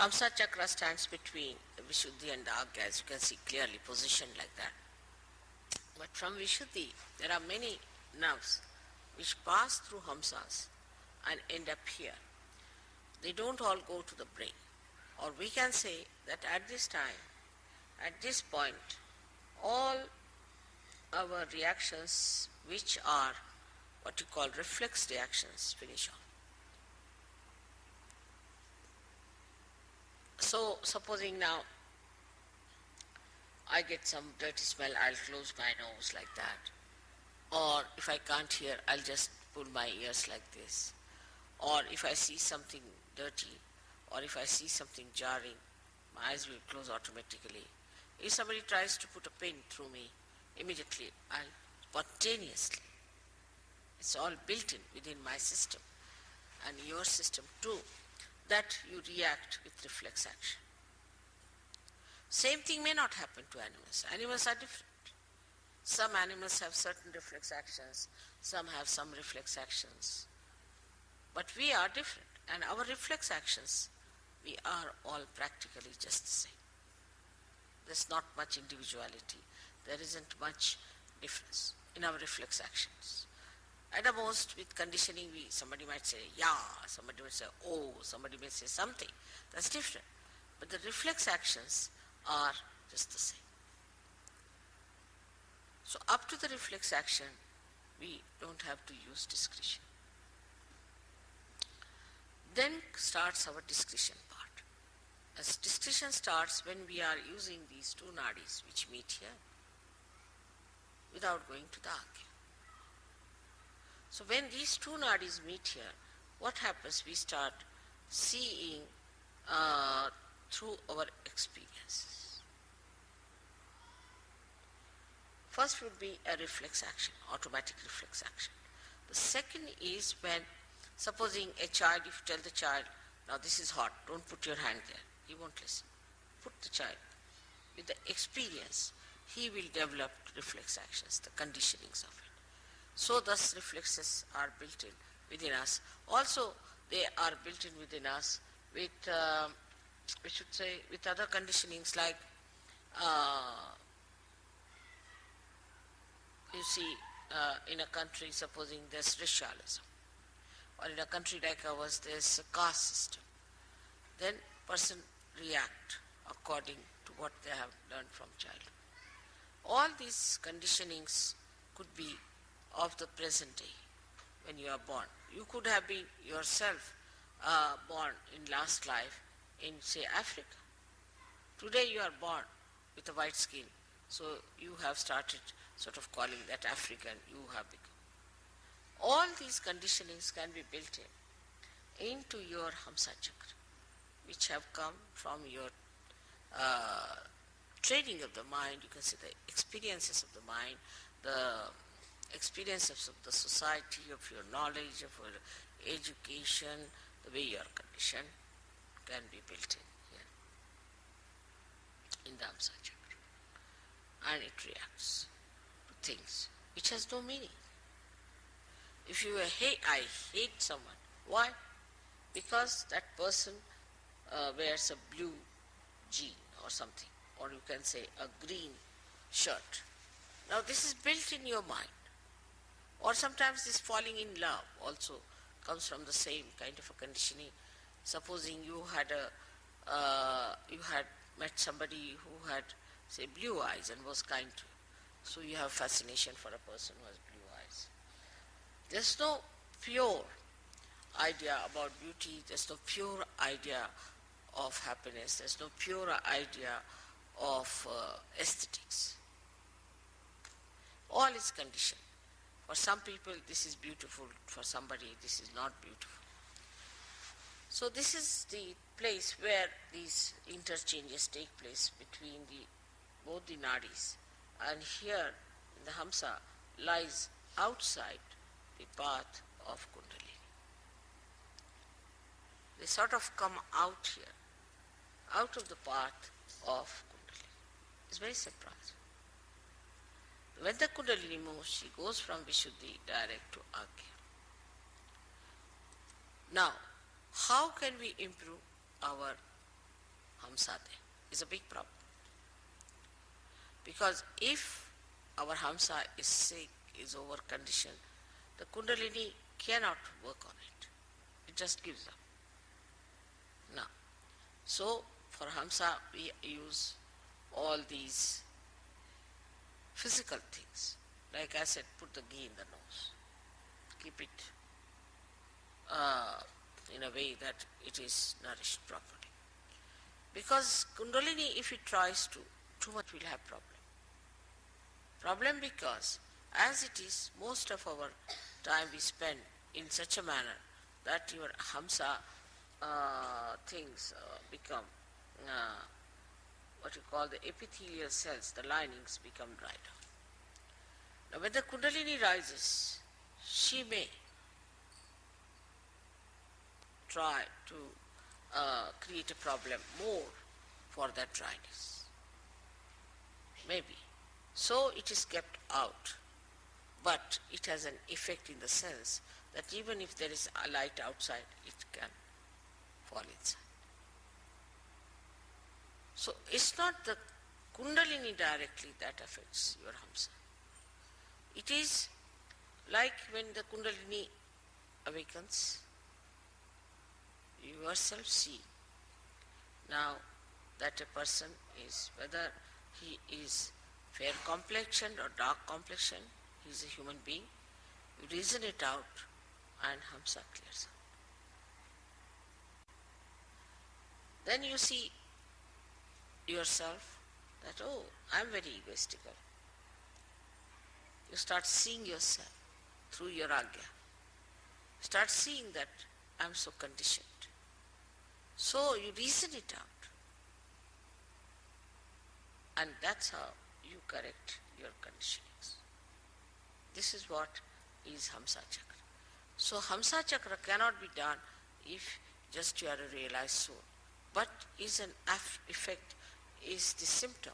Hamsa Chakra stands between the Vishuddhi and the Agya, as you can see clearly positioned like that. But from Vishuddhi, there are many nerves which pass through Hamsas and end up here. They don't all go to the brain. Or we can say that at this time, at this point, all our reactions which are what you call reflex reactions finish off. So supposing now I get some dirty smell, I'll close my nose like that. Or if I can't hear, I'll just pull my ears like this. Or if I see something dirty, or if I see something jarring, my eyes will close automatically. If somebody tries to put a pin through me, immediately I'll spontaneously. It's all built in within my system and your system too, that you react with reflex action. Same thing may not happen to animals. Animals are different. Some animals have certain reflex actions, some have some reflex actions. But we are different, and our reflex actions, we are all practically just the same. There's not much individuality. There isn't much difference in our reflex actions. At the most, with conditioning, somebody might say, yeah, somebody might say, oh, somebody may say something. That's different. But the reflex actions are just the same. So up to the reflex action, we don't have to use discretion. Then starts our discretion part. As discretion starts when we are using these two nadis which meet here without going to the Agya. So when these two nadis meet here, what happens? We start seeing through our experiences. First would be a reflex action, automatic reflex action. The second is when, supposing a child, if you tell the child, now this is hot, don't put your hand there, he won't listen. Put the child. With the experience, he will develop reflex actions, the conditionings of it. So thus reflexes are built in within us. Also they are built in within us with, we should say, with other conditionings like, you see, in a country, supposing there's racialism, or in a country like ours, there's a caste system, then person react according to what they have learned from childhood. All these conditionings could be of the present day when you are born. You could have been yourself born in last life in, say, Africa. Today you are born with a white skin, so you have started sort of calling that African you have become. All these conditionings can be built into your Hamsa Chakra, which have come from your training of the mind, you can say the experiences of the mind, the experiences of the society, of your knowledge, of your education, the way you are conditioned, can be built in here, in the Hamsa Chakra. And it reacts to things which has no meaning. If you I hate someone, why? Because that person wears a blue jean or something, or you can say a green shirt. Now this is built in your mind. Or sometimes this falling in love also comes from the same kind of a conditioning. Supposing you had met somebody who had, say, blue eyes and was kind to you. So you have fascination for a person who has blue eyes. There's no pure idea about beauty, there's no pure idea of happiness, there's no pure idea of aesthetics. All is conditioned. For some people this is beautiful, for somebody this is not beautiful. So this is the place where these interchanges take place between both the nadis. And here in the Hamsa lies outside the path of Kundalini. They sort of come out here, out of the path of Kundalini. It's very surprising. When the Kundalini moves, she goes from Vishuddhi direct to Agya. Now, how can we improve our Hamsa there. It's a big problem. Because if our Hamsa is sick, is over-conditioned, the Kundalini cannot work on it. It just gives up. Now, so for Hamsa we use all these physical things. Like I said, put the ghee in the nose. Keep it in a way that it is nourished properly. Because Kundalini, if it tries to, too much will have problem. Problem because as it is, most of our time we spend in such a manner that your Hamsa things become what you call the epithelial cells, the linings become dried up. Now when the Kundalini rises, she may try to create a problem more for that dryness. Maybe. So it is kept out, but it has an effect in the sense that even if there is a light outside, it can fall inside. So it's not the Kundalini directly that affects your Hamsa. It is like when the Kundalini awakens, you yourself see now that a person is, whether he is fair complexioned or dark complexioned, he is a human being, you reason it out and Hamsa clears out. Then you see yourself that, oh, I am very egoistical. You start seeing yourself through your Agya. Start seeing that I am so conditioned. So you reason it out. And that's how you correct your conditionings. This is what is Hamsa Chakra. So Hamsa Chakra cannot be done if just you are a realized soul, but is an effect, is the symptom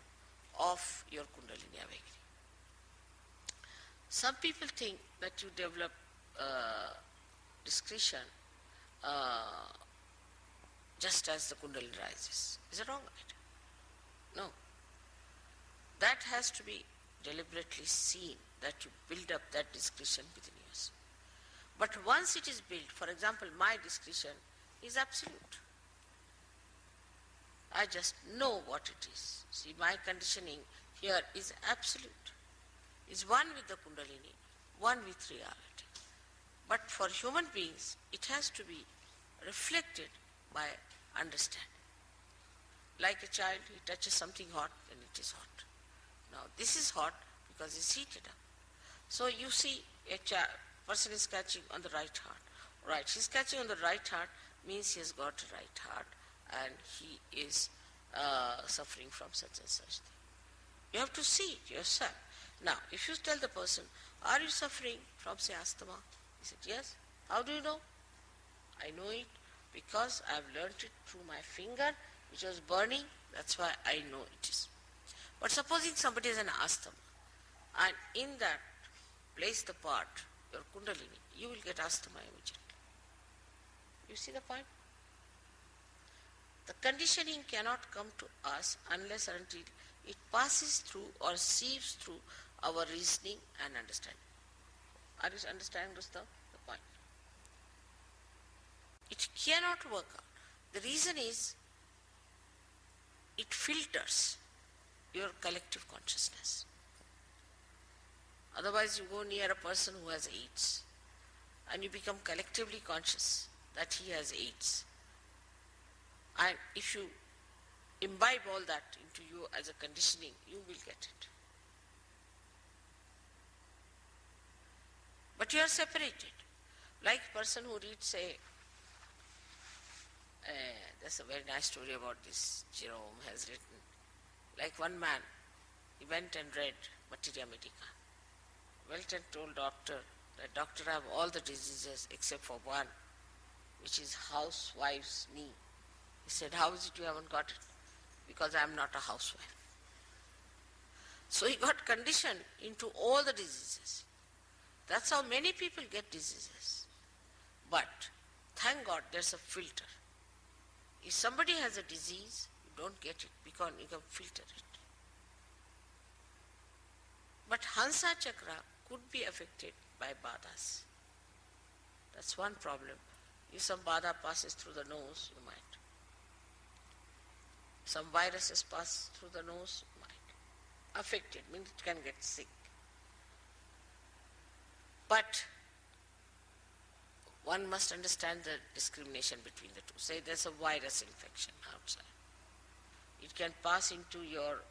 of your Kundalini awakening. Some people think that you develop discretion just as the Kundalini rises. Is it wrong idea? No. That has to be deliberately seen, that you build up that discretion within yourself. But once it is built, for example, my discretion is absolute. I just know what it is. See, my conditioning here is absolute. Is one with the Kundalini, one with reality. But for human beings, it has to be reflected by understanding. Like a child, he touches something hot, then it is hot. Now, this is hot because it's heated up. So you see a person is catching on the right heart. Right, he's catching on the right heart means he has got a right heart and he is suffering from such and such thing. You have to see it yourself. Now, if you tell the person, are you suffering from, say, asthma? He said, yes. How do you know? I know it because I have learnt it through my finger, which was burning. That's why I know it is. But supposing somebody has an asthma, and in that place the part, your Kundalini, you will get asthma immediately. You see the point? The conditioning cannot come to us unless and until it passes through or sieves through our reasoning and understanding. Are you understanding, Gustav, the point? It cannot work out. The reason is it filters your collective consciousness. Otherwise you go near a person who has AIDS and you become collectively conscious that he has AIDS. And if you imbibe all that into you as a conditioning, you will get it. But you are separated. Like a person who reads, say, there's a very nice story about this, Jerome has written. Like one man, he went and read Materia Medica. Went and told doctor that doctor, I have all the diseases except for one, which is housewife's knee. He said, how is it you haven't got it? Because I am not a housewife. So he got conditioned into all the diseases. That's how many people get diseases. But thank God there's a filter. If somebody has a disease, you don't get it because you can filter it. But Hamsa Chakra could be affected by badhas. That's one problem. If some badha passes through the nose, you might. Some viruses pass through the nose, you might. Affected means it can get sick. But one must understand the discrimination between the two. Say there's a virus infection outside. It can pass into your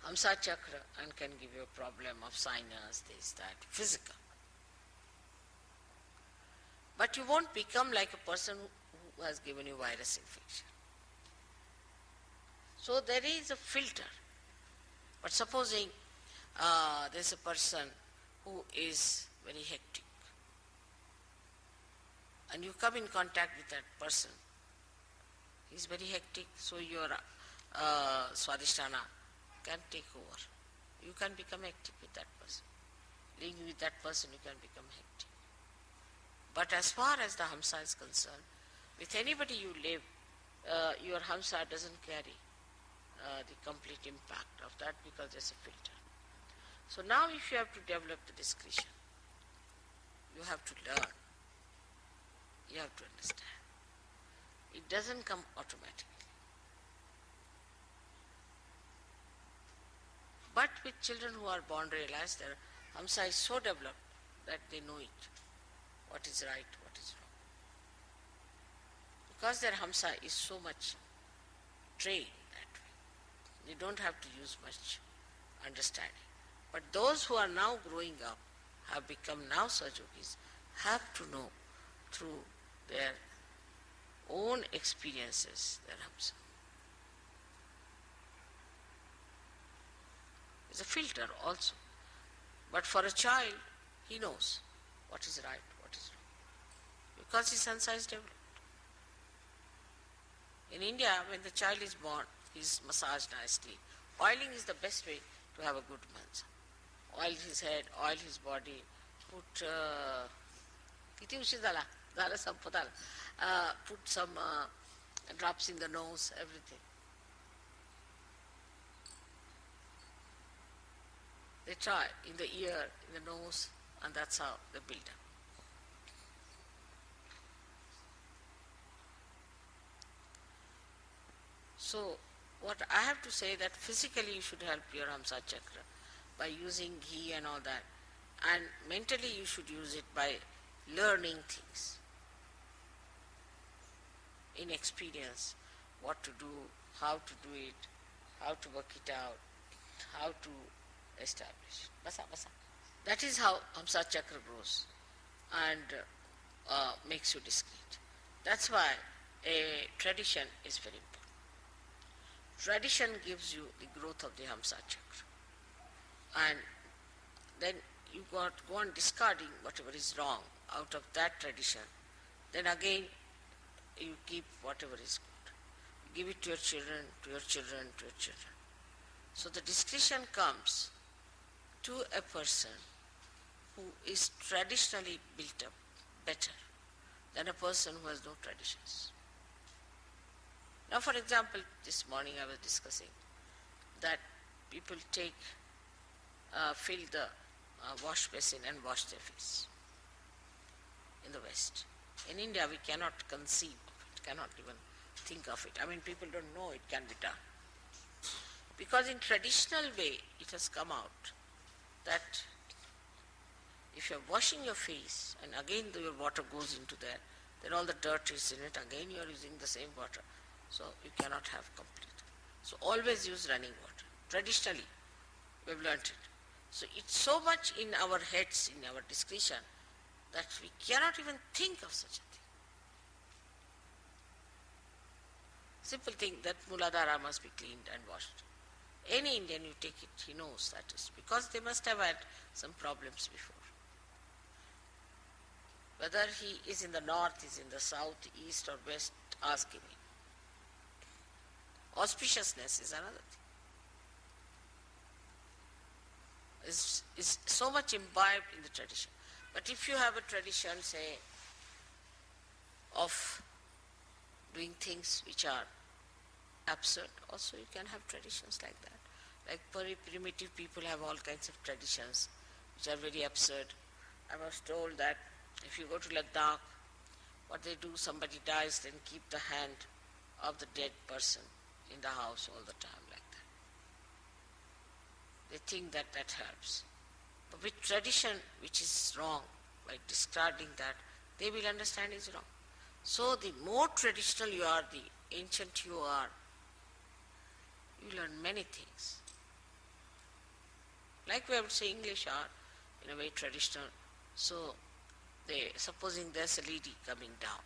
Hamsa Chakra and can give you a problem of sinus, this, that, physical. But you won't become like a person who has given you virus infection. So there is a filter. But supposing there's a person who is very hectic and you come in contact with that person, he's very hectic, so your Swadhisthana can take over. You can become hectic with that person. Living with that person, you can become hectic. But as far as the Hamsa is concerned, with anybody you live, your Hamsa doesn't carry the complete impact of that because there's a filter. So now if you have to develop the discretion, you have to learn, you have to understand. It doesn't come automatically. But with children who are born realized, their Hamsa is so developed that they know it, what is right, what is wrong. Because their Hamsa is so much trained that way, they don't have to use much understanding. But those who are now growing up, have become now Sahajogis, have to know through their own experiences their Hamsa. It's a filter also. But for a child, he knows what is right, what is wrong. Because his Hamsa is developed. In India, when the child is born, he is massaged nicely. Oiling is the best way to have a good Hamsa. Oil his head, oil his body, put some drops in the nose, everything. They try in the ear, in the nose, and that's how they build up. So, what I have to say that physically you should help your Hamsa Chakra by using ghee and all that, and mentally you should use it by learning things in experience, what to do, how to do it, how to work it out, how to establish. That is how Hamsa Chakra grows and makes you discreet. That's why a tradition is very important. Tradition gives you the growth of the Hamsa Chakra. And then you go on discarding whatever is wrong out of that tradition. Then again you keep whatever is good. You give it to your children, to your children, to your children. So the discretion comes to a person who is traditionally built up better than a person who has no traditions. Now, for example, this morning I was discussing that people fill the wash basin and wash their face in the West. In India, we cannot conceive of it, cannot even think of it. I mean, people don't know it can be done. Because in traditional way, it has come out that if you're washing your face and again your water goes into there, then all the dirt is in it, again you are using the same water. So you cannot have complete. So always use running water. Traditionally, we've learnt it. So it's so much in our heads, in our discretion, that we cannot even think of such a thing. Simple thing that Muladhara must be cleaned and washed. Any Indian you take it, he knows that is because they must have had some problems before. Whether he is in the north, is in the south, east or west, ask him. Auspiciousness is another thing. Is so much imbibed in the tradition. But if you have a tradition, say, of of doing things which are absurd, also you can have traditions like that. Like very primitive people have all kinds of traditions which are very absurd. I was told that if you go to Ladakh, what they do, somebody dies, then keep the hand of the dead person in the house all the time like that. They think that that helps. But with tradition, which is wrong, by discarding that, they will understand is wrong. So the more traditional you are, the ancient you are, you learn many things. Like we have to say, English are in a way traditional. So supposing there's a lady coming down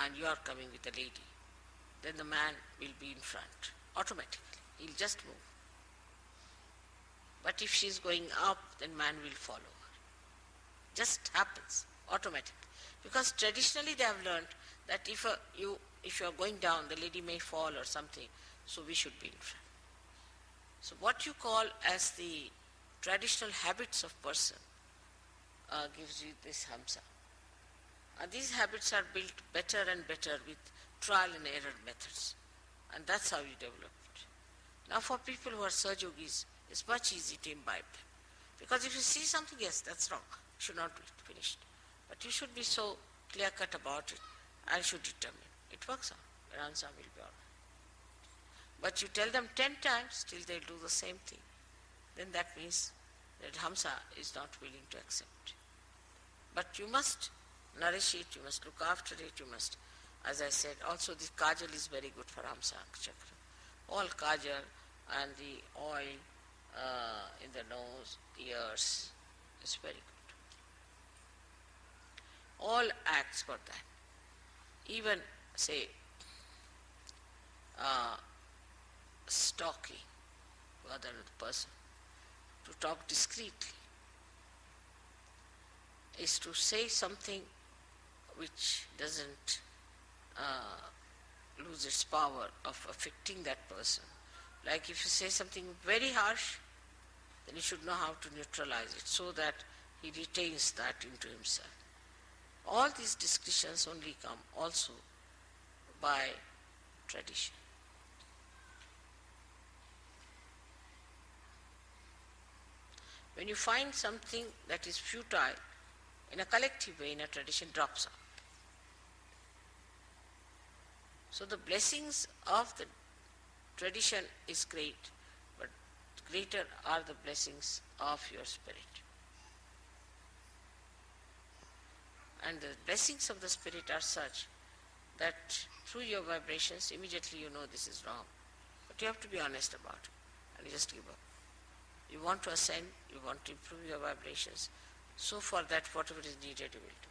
and you are coming with a lady, then the man will be in front automatically. He'll just move. But if she's going up, then man will follow her. Just happens automatically. Because traditionally they have learned that if you are going down, the lady may fall or something, so we should be in front. So what you call as the traditional habits of person gives you this Hamsa. And these habits are built better and better with trial and error methods. And that's how you develop it. Now for people who are Sahaja Yogis, it's much easier to imbibe them. Because if you see something, yes, that's wrong, you should not do it, finished. But you should be so clear-cut about it and should determine. It works out, your answer will be all right. But you tell them 10 times, till they'll do the same thing. Then that means that Hamsa is not willing to accept. But you must nourish it, you must look after it, you must, as I said, also this kajal is very good for Hamsa Chakra. All kajal and the oil in the nose, ears, is very good. All acts for that. Even, say, stalking other person, to talk discreetly, is to say something which doesn't lose its power of affecting that person. Like if you say something very harsh, then you should know how to neutralize it so that he retains that into himself. All these discussions only come also by tradition. When you find something that is futile, in a collective way, in a tradition, drops out. So the blessings of the tradition is great, but greater are the blessings of your spirit. And the blessings of the spirit are such that through your vibrations, immediately you know this is wrong. But you have to be honest about it, and you just give up. You want to ascend, you want to improve your vibrations. So for that, whatever is needed, you will do.